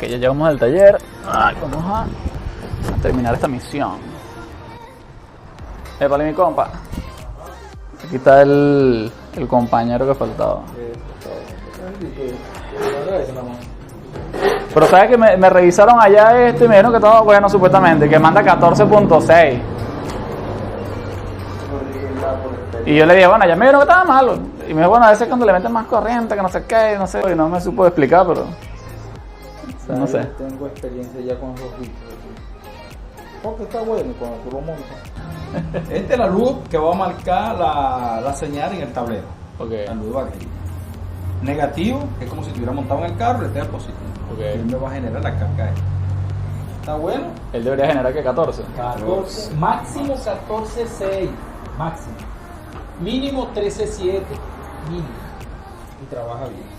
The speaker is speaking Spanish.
Que ya llegamos al taller. Ay, vamos a terminar esta misión. Vale, mi compa. Aquí está el compañero que faltaba. Pero sabes que me revisaron allá y me dijeron que todo bueno supuestamente, que manda 14.6. Y yo le dije, bueno, ya me dijeron que estaba malo. Y me dijo, bueno, a veces cuando le meten más corriente, que no sé qué, no sé. Y no me supo explicar, pero... O sea, no sé. Tengo experiencia ya con los bichos. Porque está bueno cuando tú lo montas. Esta es la luz que va a marcar la señal en el tablero. Okay. La luz va aquí. Negativo, que es como si estuviera montado en el carro, y este es positivo. Okay. Y él me va a generar la carga esta. ¿Está bueno? Él debería generar que 14. 14, máximo 14.6, máximo. Mínimo 13.7, mínimo. Y trabaja bien.